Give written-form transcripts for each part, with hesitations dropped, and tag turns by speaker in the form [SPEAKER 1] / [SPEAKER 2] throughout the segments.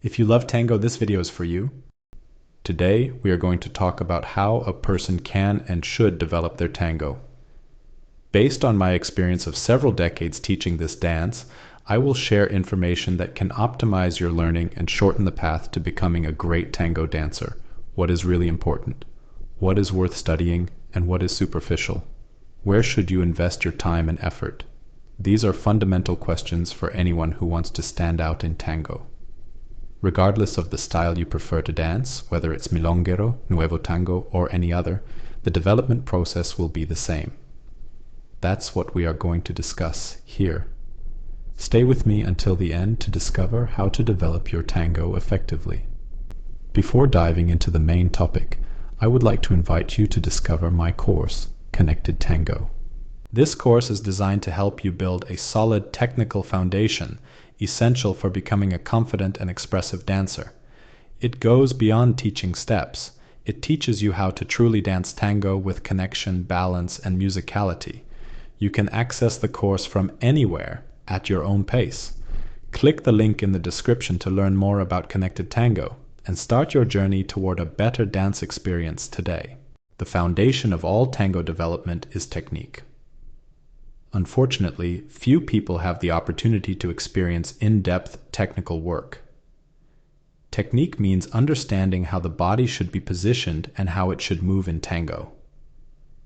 [SPEAKER 1] If you love tango, this video is for you. Today, we are going to talk about how a person can and should develop their tango. Based on my experience of several decades teaching this dance, I will share information that can optimize your learning and shorten the path to becoming a great tango dancer. What is really important? What is worth studying and what is superficial? Where should you invest your time and effort? These are fundamental questions for anyone who wants to stand out in tango. Regardless of the style you prefer to dance, whether it's milonguero, nuevo tango, or any other, the development process will be the same. That's what we are going to discuss here. Stay with me until the end to discover how to develop your tango effectively. Before diving into the main topic, I would like to invite you to discover my course, Connected Tango. This course is designed to help you build a solid technical foundation essential for becoming a confident and expressive dancer. It goes beyond teaching steps. It teaches you how to truly dance tango with connection, balance, and musicality. You can access the course from anywhere at your own pace. Click the link in the description to learn more about Connected Tango and start your journey toward a better dance experience today. The foundation of all tango development is technique. Unfortunately, few people have the opportunity to experience in-depth technical work. Technique means understanding how the body should be positioned and how it should move in tango.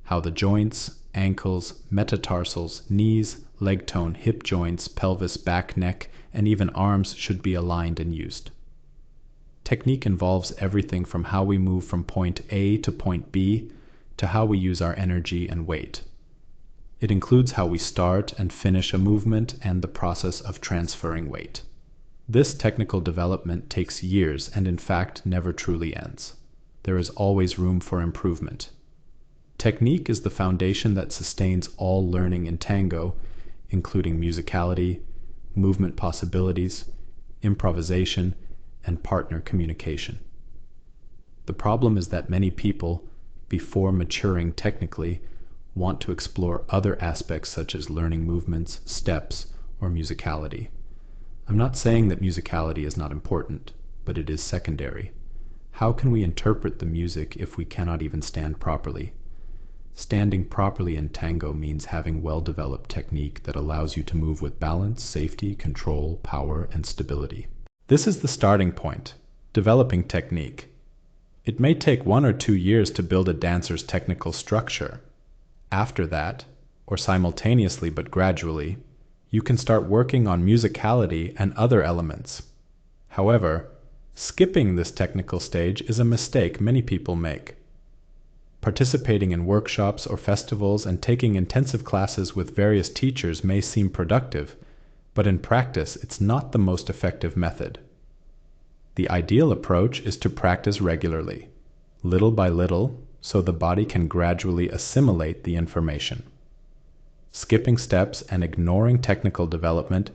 [SPEAKER 1] How the joints, ankles, metatarsals, knees, leg tone, hip joints, pelvis, back, neck, and even arms should be aligned and used. Technique involves everything from how we move from point A to point B to how we use our energy and weight. It includes how we start and finish a movement and the process of transferring weight. This technical development takes years and in fact never truly ends. There is always room for improvement. Technique is the foundation that sustains all learning in tango, including musicality, movement possibilities, improvisation, and partner communication. The problem is that many people, before maturing technically, want to explore other aspects such as learning movements, steps, or musicality. I'm not saying that musicality is not important, but it is secondary. How can we interpret the music if we cannot even stand properly? Standing properly in tango means having well-developed technique that allows you to move with balance, safety, control, power, and stability. This is the starting point, developing technique. It may take 1 or 2 years to build a dancer's technical structure. After that, or simultaneously but gradually, you can start working on musicality and other elements. However, skipping this technical stage is a mistake many people make. Participating in workshops or festivals and taking intensive classes with various teachers may seem productive, but in practice it's not the most effective method. The ideal approach is to practice regularly, little by little, so the body can gradually assimilate the information. Skipping steps and ignoring technical development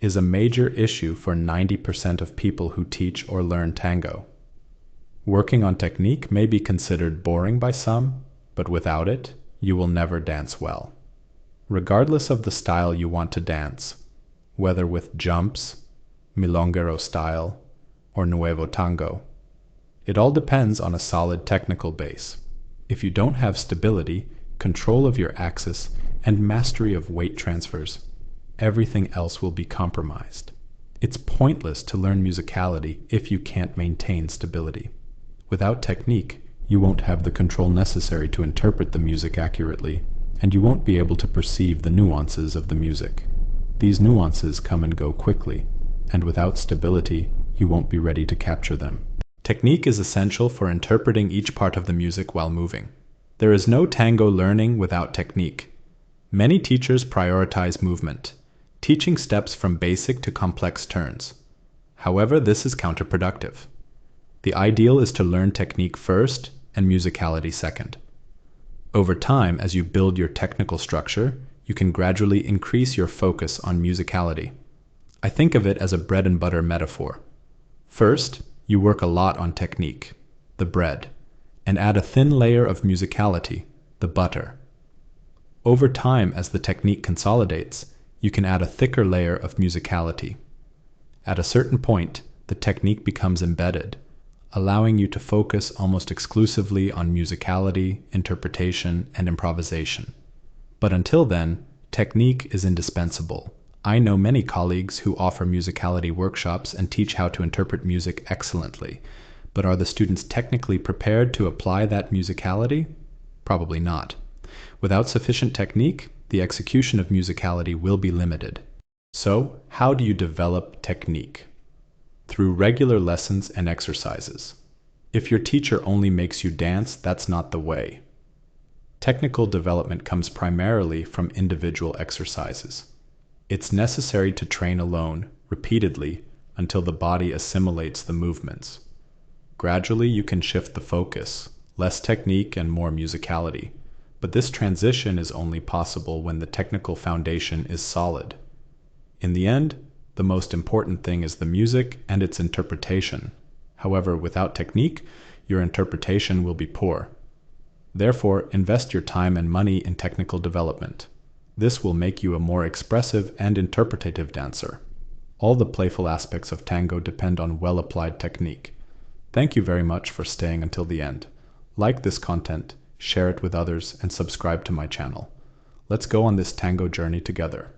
[SPEAKER 1] is a major issue for 90% of people who teach or learn tango. Working on technique may be considered boring by some, but without it, you will never dance well. Regardless of the style you want to dance, whether with jumps, milonguero style, or nuevo tango, it all depends on a solid technical base. If you don't have stability, control of your axis, and mastery of weight transfers, everything else will be compromised. It's pointless to learn musicality if you can't maintain stability. Without technique, you won't have the control necessary to interpret the music accurately, and you won't be able to perceive the nuances of the music. These nuances come and go quickly, and without stability, you won't be ready to capture them. Technique is essential for interpreting each part of the music while moving. There is no tango learning without technique. Many teachers prioritize movement, teaching steps from basic to complex turns. However, this is counterproductive. The ideal is to learn technique first and musicality second. Over time, as you build your technical structure, you can gradually increase your focus on musicality. I think of it as a bread and butter metaphor. First, you work a lot on technique, the bread, and add a thin layer of musicality, the butter. Over time, as the technique consolidates, you can add a thicker layer of musicality. At a certain point, the technique becomes embedded, allowing you to focus almost exclusively on musicality, interpretation, and improvisation. But until then, technique is indispensable. I know many colleagues who offer musicality workshops and teach how to interpret music excellently. But are the students technically prepared to apply that musicality? Probably not. Without sufficient technique, the execution of musicality will be limited. So, how do you develop technique? Through regular lessons and exercises. If your teacher only makes you dance, that's not the way. Technical development comes primarily from individual exercises. It's necessary to train alone, repeatedly, until the body assimilates the movements. Gradually, you can shift the focus, less technique and more musicality. But this transition is only possible when the technical foundation is solid. In the end, the most important thing is the music and its interpretation. However, without technique, your interpretation will be poor. Therefore, invest your time and money in technical development. This will make you a more expressive and interpretative dancer. All the playful aspects of tango depend on well-applied technique. Thank you very much for staying until the end. Like this content, share it with others, and subscribe to my channel. Let's go on this tango journey together.